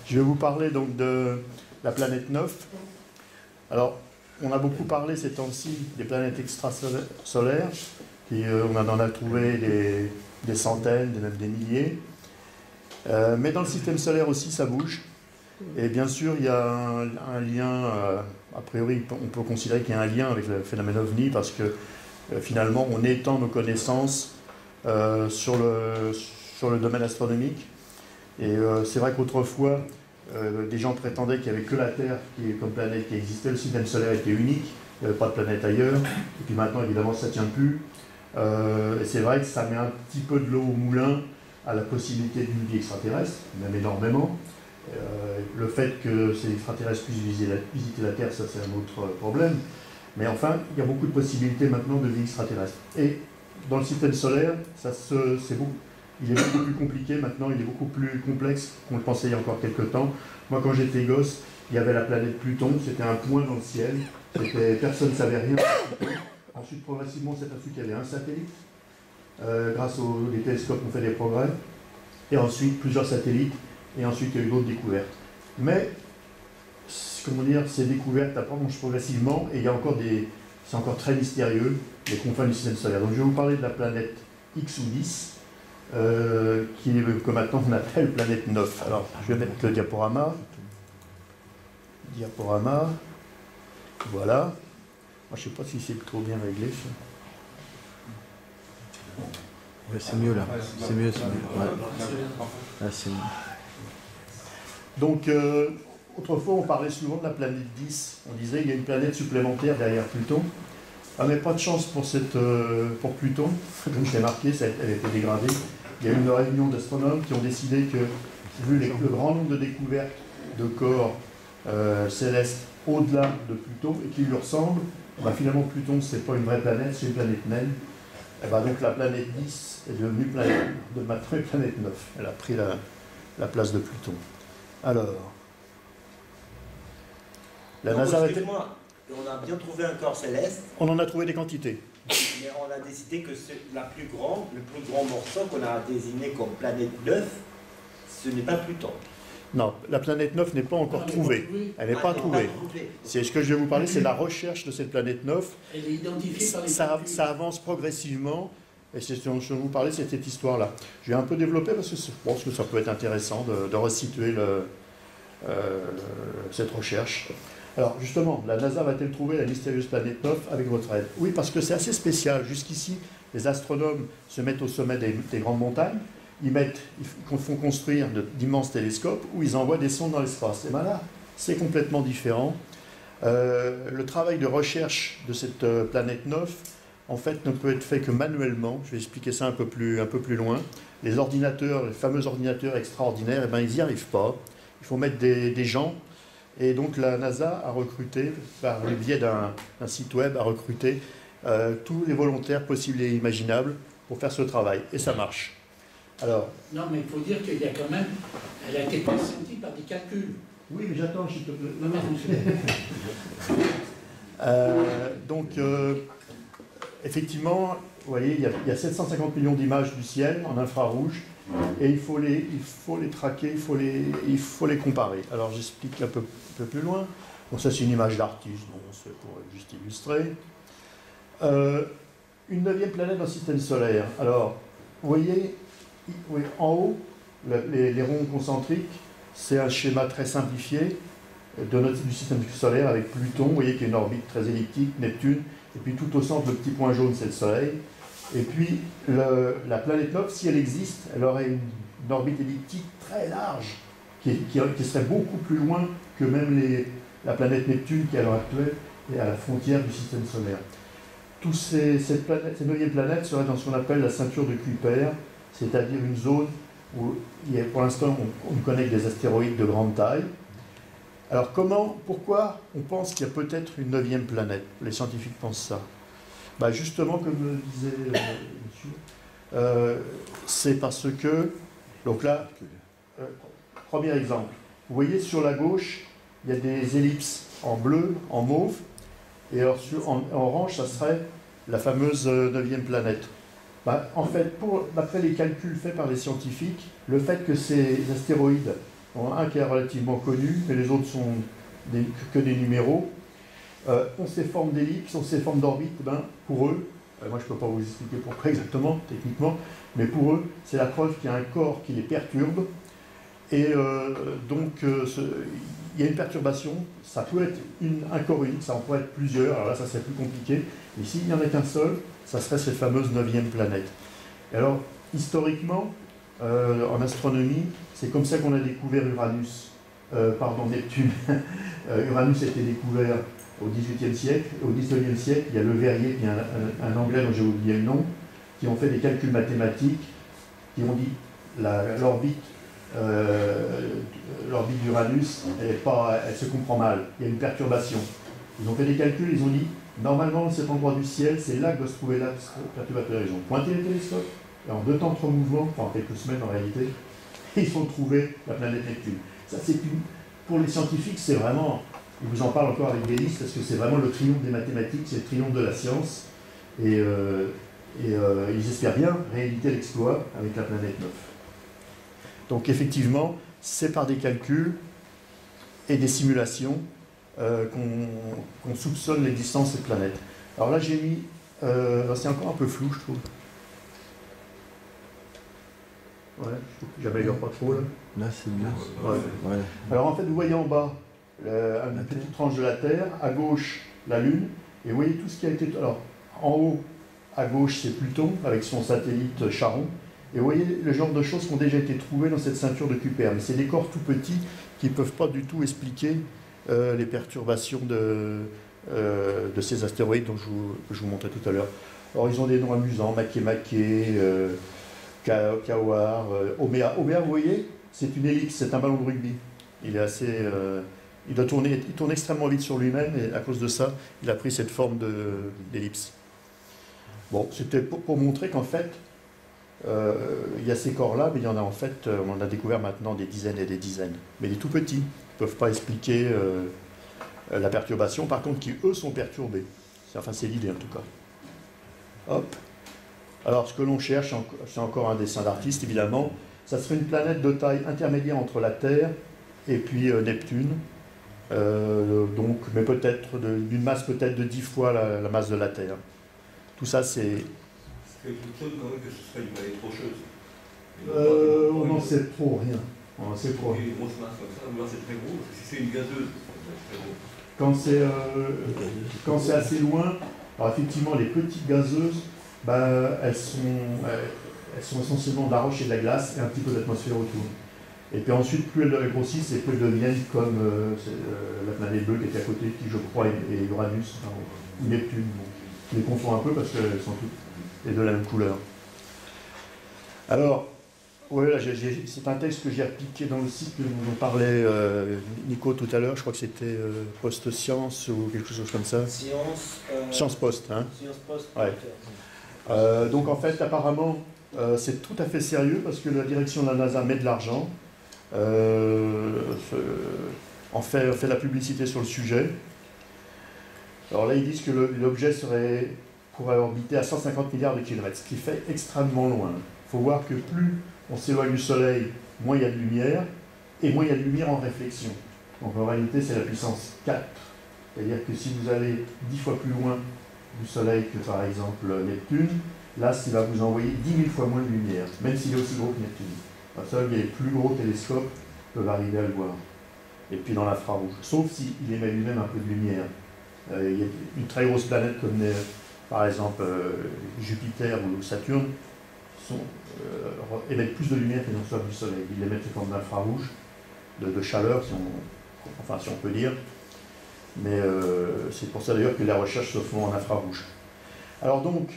Je vais vous parler donc de la planète 9. Alors, on a beaucoup parlé ces temps-ci des planètes extrasolaires, on en a trouvé des centaines, même des milliers. Mais dans le système solaire aussi, ça bouge. Et bien sûr, il y a un lien, a priori, on peut considérer qu'il y a un lien avec le phénomène OVNI, parce que finalement, on étend nos connaissances sur le domaine astronomique. Et c'est vrai qu'autrefois, des gens prétendaient qu'il n'y avait que la Terre comme planète qui existait, le système solaire était unique, il n'y avait pas de planète ailleurs. Et puis maintenant, évidemment, ça ne tient plus. Et c'est vrai que ça met un petit peu de l'eau au moulin à la possibilité d'une vie extraterrestre, même énormément. Le fait que ces extraterrestres puissent visiter la Terre, ça c'est un autre problème. Mais enfin, il y a beaucoup de possibilités maintenant de vie extraterrestre. Et dans le système solaire, il est beaucoup plus compliqué maintenant, il est beaucoup plus complexe qu'on le pensait il y a encore quelques temps. Moi, quand j'étais gosse, il y avait la planète Pluton, c'était un point dans le ciel, personne ne savait rien. Ensuite, progressivement, on s'est aperçu qu'il y avait un satellite. Grâce aux télescopes, on fait des progrès. Et ensuite, plusieurs satellites. Et ensuite, il y a eu d'autres découvertes. Mais, comment dire, ces découvertes avancent progressivement. Et il y a encore c'est encore très mystérieux, les confins du système solaire. Donc, je vais vous parler de la planète X ou 10, que maintenant on appelle planète 9. Alors, je vais mettre le diaporama. Voilà. Moi, je ne sais pas si c'est trop bien réglé. Ouais, c'est mieux là. C'est mieux. Ouais. Ah, c'est mieux. Donc, autrefois, on parlait souvent de la planète 10. On disait qu'il y a une planète supplémentaire derrière Pluton. Ah, mais pas de chance pour Pluton. Comme je l'ai marqué, elle a été dégradée. Il y a eu une réunion d'astronomes qui ont décidé que, vu le grand nombre de découvertes de corps célestes au-delà de Pluton et qui lui ressemblent, finalement Pluton, ce n'est pas une vraie planète, c'est une planète naine. Et donc la planète 10 est devenue maintenant une planète 9. Elle a pris la place de Pluton. Alors, la NASA a été... On a bien trouvé un corps céleste. On en a trouvé des quantités. Mais on a décidé que le plus grand morceau qu'on a désigné comme planète 9, ce n'est pas Pluton. Non, la planète 9 n'est pas encore trouvée. Elle n'est pas trouvée. C'est ce que je vais vous parler, c'est la recherche de cette planète 9. Elle est identifiée par les ça avance progressivement, et c'est ce dont je vais vous parler, c'est cette histoire-là. Je vais un peu développer parce que je pense que ça peut être intéressant de resituer cette recherche. Alors justement, la NASA va-t-elle trouver la mystérieuse planète 9 avec votre aide? Oui, parce que c'est assez spécial. Jusqu'ici, les astronomes se mettent au sommet des grandes montagnes. Ils font construire d'immenses télescopes où ils envoient des sondes dans l'espace. Et bien là, c'est complètement différent. Le travail de recherche de cette planète 9, en fait, ne peut être fait que manuellement. Je vais expliquer ça un peu plus loin. Les fameux ordinateurs extraordinaires, ils n'y arrivent pas. Il faut mettre des gens. Et donc la NASA a recruté, par le biais d'un site web, tous les volontaires possibles et imaginables pour faire ce travail. Et ça marche. Alors, non, mais il faut dire qu'il y a quand même... Elle a été pressentie par des calculs. Oui, mais j'attends, s'il te plaît. Non, mais effectivement, vous voyez, il y a 750 millions d'images du ciel en infrarouge, et il faut les traquer, il faut les comparer. Alors, j'explique un peu plus loin. Donc ça, c'est une image d'artiste, c'est pour juste illustrer. Une 9e planète dans le système solaire. Alors, vous voyez, en haut, les ronds concentriques, c'est un schéma très simplifié du système solaire avec Pluton, vous voyez qu'il y a une orbite très elliptique, Neptune, et puis tout au centre, le petit point jaune, c'est le Soleil. Et puis, la planète 9, si elle existe, elle aurait une orbite elliptique très large, qui serait beaucoup plus loin que même la planète Neptune, qui à l'heure actuelle est à la frontière du système solaire. Ces 9e planètes seraient dans ce qu'on appelle la ceinture de Kuiper, c'est-à-dire une zone où, pour l'instant, on connaît que des astéroïdes de grande taille. Alors pourquoi on pense qu'il y a peut-être une 9e planète? Les scientifiques pensent ça. Justement, comme le disait monsieur, c'est parce que, donc là, premier exemple, vous voyez sur la gauche, il y a des ellipses en bleu, en mauve, et alors en orange, ça serait la fameuse 9e planète. En fait, d'après les calculs faits par les scientifiques, le fait que ces astéroïdes On a un qui est relativement connu, mais les autres sont que des numéros. On ces formes d'ellipse, on ces formes d'orbite, ben, pour eux, moi je ne peux pas vous expliquer pourquoi exactement, techniquement, mais pour eux, c'est la preuve qu'il y a un corps qui les perturbe. Et donc, il y a une perturbation, ça peut être un corps unique, ça en pourrait être plusieurs, alors là ça serait plus compliqué. Mais s'il n'y en a qu'un seul, ça serait cette fameuse 9e planète. Et alors, historiquement, en astronomie, c'est comme ça qu'on a découvert Neptune. Uranus a été découvert au XVIIIe siècle. Au XIXe siècle, il y a Le Verrier, qui est un Anglais dont j'ai oublié le nom, qui ont fait des calculs mathématiques, qui ont dit l'orbite d'Uranus, elle se comprend mal, il y a une perturbation. Ils ont fait des calculs, ils ont dit, normalement, cet endroit du ciel, c'est là que doit se trouver l'axe perturbateur. Ils ont pointé les télescopes, et en 2 temps 3 mouvements, enfin en quelques semaines en réalité, ils ont trouvé la planète Neptune. Ça, pour les scientifiques, c'est vraiment, ils vous en parlent encore avec délice, parce que c'est vraiment le triomphe des mathématiques, c'est le triomphe de la science, et ils espèrent bien rééditer l'exploit avec la planète 9. Donc effectivement, c'est par des calculs et des simulations qu'on soupçonne l'existence de cette planète. Alors là, j'ai mis, c'est encore un peu flou, je trouve. Ouais, j'améliore pas trop là. Là, c'est bien. Ouais. Ouais. Alors en fait, vous voyez en bas une petite tranche de la Terre, à gauche la Lune, et vous voyez tout ce qui a été. Alors en haut, à gauche, c'est Pluton avec son satellite Charon, et vous voyez le genre de choses qui ont déjà été trouvées dans cette ceinture de Kuiper. Mais c'est des corps tout petits qui ne peuvent pas du tout expliquer les perturbations de ces astéroïdes dont je vous montrais tout à l'heure. Alors ils ont des noms amusants, Makemake, Kawar, Oméa. Oméa, vous voyez, c'est une ellipse, c'est un ballon de rugby. Il est assez, il tourne extrêmement vite sur lui-même et à cause de ça, il a pris cette forme d'ellipse. Bon, c'était pour montrer qu'en fait, il y a ces corps-là, mais il y en a en fait, on en a découvert maintenant des dizaines et des dizaines. Mais des tout petits, ils ne peuvent pas expliquer la perturbation, par contre, qui eux sont perturbés. Enfin, c'est l'idée en tout cas. Hop. Alors, ce que l'on cherche, c'est encore un dessin d'artiste, évidemment. Ça serait une planète de taille intermédiaire entre la Terre et puis Neptune. Donc, mais peut-être d'une masse peut-être de 10 fois la masse de la Terre. Tout ça, c'est... Est-ce que je trouve quand même que ce serait une planète rocheuse? On n'en sait trop rien. On en sait trop rien. Une grosse masse comme ça, ou alors c'est très gros, parce que si c'est une gazeuse, c'est très gros. Quand c'est assez loin, alors effectivement, les petites gazeuses, elles sont essentiellement de la roche et de la glace et un petit peu d'atmosphère autour. Et puis ensuite, plus elles grossissent et plus elles deviennent comme la planète bleue qui est à côté, qui je crois est Uranus, ou Neptune. Donc, je les confonds un peu parce qu'elles sont toutes les deux de la même couleur. Alors, ouais, là, c'est un texte que j'ai appliqué dans le site dont parlait Nico tout à l'heure, je crois que c'était Post Science ou quelque chose comme ça. Science Post, hein. Science Post. Ouais. Donc en fait, apparemment, c'est tout à fait sérieux parce que la direction de la NASA met de l'argent, fait la publicité sur le sujet. Alors là, ils disent que l'objet pourrait orbiter à 150 milliards de kilomètres, ce qui fait extrêmement loin. Il faut voir que plus on s'éloigne du Soleil, moins il y a de lumière, et moins il y a de lumière en réflexion. Donc en réalité, c'est la puissance 4. C'est-à-dire que si vous allez 10 fois plus loin du Soleil que par exemple Neptune, là, il va vous envoyer 10 000 fois moins de lumière, même s'il est aussi gros que Neptune. Seul les plus gros télescopes peuvent arriver à le voir. Et puis dans l'infrarouge, sauf s'il émet lui-même un peu de lumière. Il y a une très grosse planète comme par exemple Jupiter ou Saturne émettent plus de lumière qu'ils ne reçoivent du Soleil. Ils émettent sous forme d'infrarouge, de chaleur, si on peut dire. Mais c'est pour ça d'ailleurs que les recherches se font en infrarouge. Alors donc,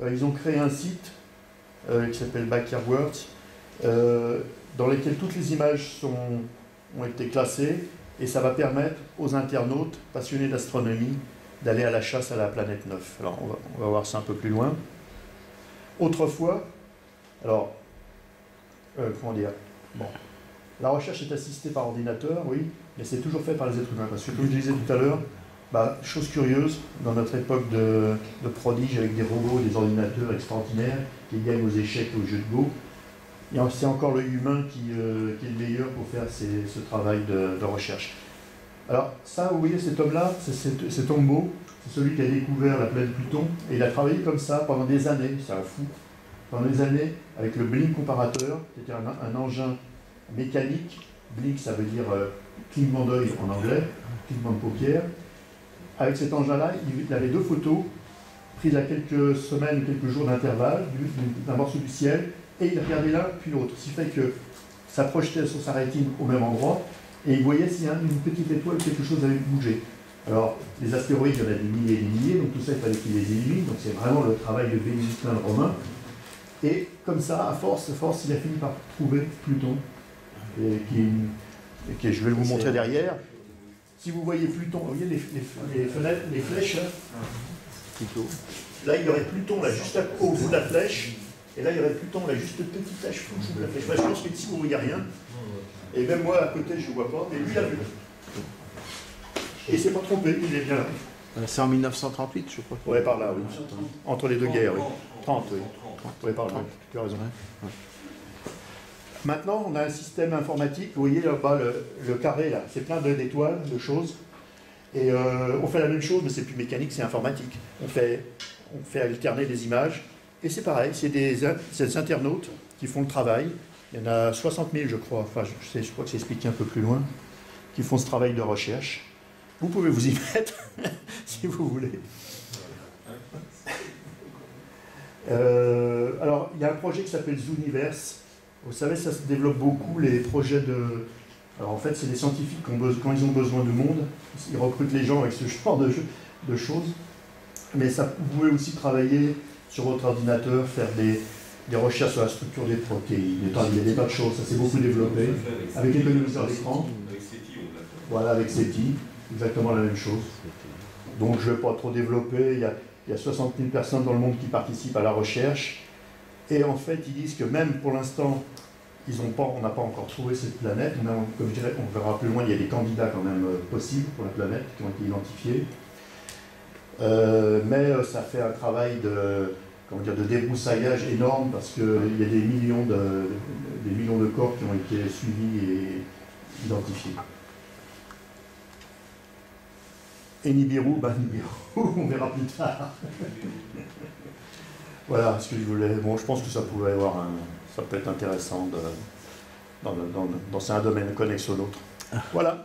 ils ont créé un site qui s'appelle Backyard Worlds, dans lequel toutes les images ont été classées, et ça va permettre aux internautes passionnés d'astronomie d'aller à la chasse à la planète 9. Alors on va voir ça un peu plus loin. Autrefois, alors, comment dire, bon, la recherche est assistée par ordinateur, oui, mais c'est toujours fait par les êtres humains, parce que comme je disais tout à l'heure, chose curieuse, dans notre époque de prodiges avec des robots, des ordinateurs extraordinaires qui gagnent aux échecs et aux jeux de Go, c'est encore l'œil humain qui est le meilleur pour faire ce travail de recherche. Alors ça, vous voyez, cet homme-là, c'est Tombaugh, c'est celui qui a découvert la planète Pluton, et il a travaillé comme ça pendant des années, c'est un fou, pendant des années, avec le Blink comparateur, qui était un engin mécanique. Blink, ça veut dire clignement d'œil en anglais, clignement de paupières. Avec cet engin-là, il avait 2 photos prises à quelques semaines, quelques jours d'intervalle, d'un morceau du ciel, et il regardait l'un puis l'autre, ce qui fait que ça projetait sur sa rétine au même endroit, et il voyait s'il y a une petite étoile, quelque chose avait bougé. Alors, les astéroïdes, il y en a des milliers et des milliers, donc tout ça, il fallait qu'il les élimine, donc c'est vraiment le travail de vénusien romain. Et comme ça, à force, il a fini par trouver Pluton, et qui je vais vous montrer derrière. Si vous voyez Pluton, vous voyez les fenêtres, les flèches, là, il y aurait Pluton, là, juste au bout de la flèche, et là, il y aurait Pluton, là, juste une petite flèche au bout de la flèche. Moi, je pense que ici, vous ne voyez rien, et même moi, à côté, je ne vois pas, mais lui, il a vu. Et il ne s'est pas trompé, il est bien là. C'est en 1938, je crois. Ouais, par là, oui. Entre les deux guerres, oui. 30, oui. Oui, par là, oui. Tu as raison. Ouais. Maintenant, on a un système informatique. Vous voyez là-bas, le carré, là, c'est plein d'étoiles, de choses. Et on fait la même chose, mais c'est plus mécanique, c'est informatique. On fait alterner des images. Et c'est pareil, c'est des internautes qui font le travail. Il y en a 60 000, je crois. Enfin, je crois que c'est expliqué un peu plus loin, qui font ce travail de recherche. Vous pouvez vous y mettre, si vous voulez. Alors, il y a un projet qui s'appelle Zooniverse. Vous savez, ça se développe beaucoup, les projets de... Alors, en fait, c'est des scientifiques qui quand ils ont besoin de monde, ils recrutent les gens avec ce genre de choses. Mais ça, vous pouvez aussi travailler sur votre ordinateur, faire des recherches sur la structure des protéines, il y a des tas de choses, ça s'est beaucoup développé. Avec l'économiseur d'écran. Avec SETI, on l'a fait. Voilà, avec SETI. Exactement la même chose. Donc je ne vais pas trop développer, il y a 60 000 personnes dans le monde qui participent à la recherche. Et en fait, ils disent que même pour l'instant, on n'a pas encore trouvé cette planète. Comme je dirais, on verra plus loin, il y a des candidats quand même possibles pour la planète qui ont été identifiés. Mais ça fait un travail de débroussaillage énorme parce qu'il y a des millions de corps qui ont été suivis et identifiés. Et Nibiru, Nibiru, on verra plus tard. Voilà ce que je voulais. Bon, je pense que ça pouvait avoir ça peut être intéressant dans un domaine connexe au nôtre. Voilà.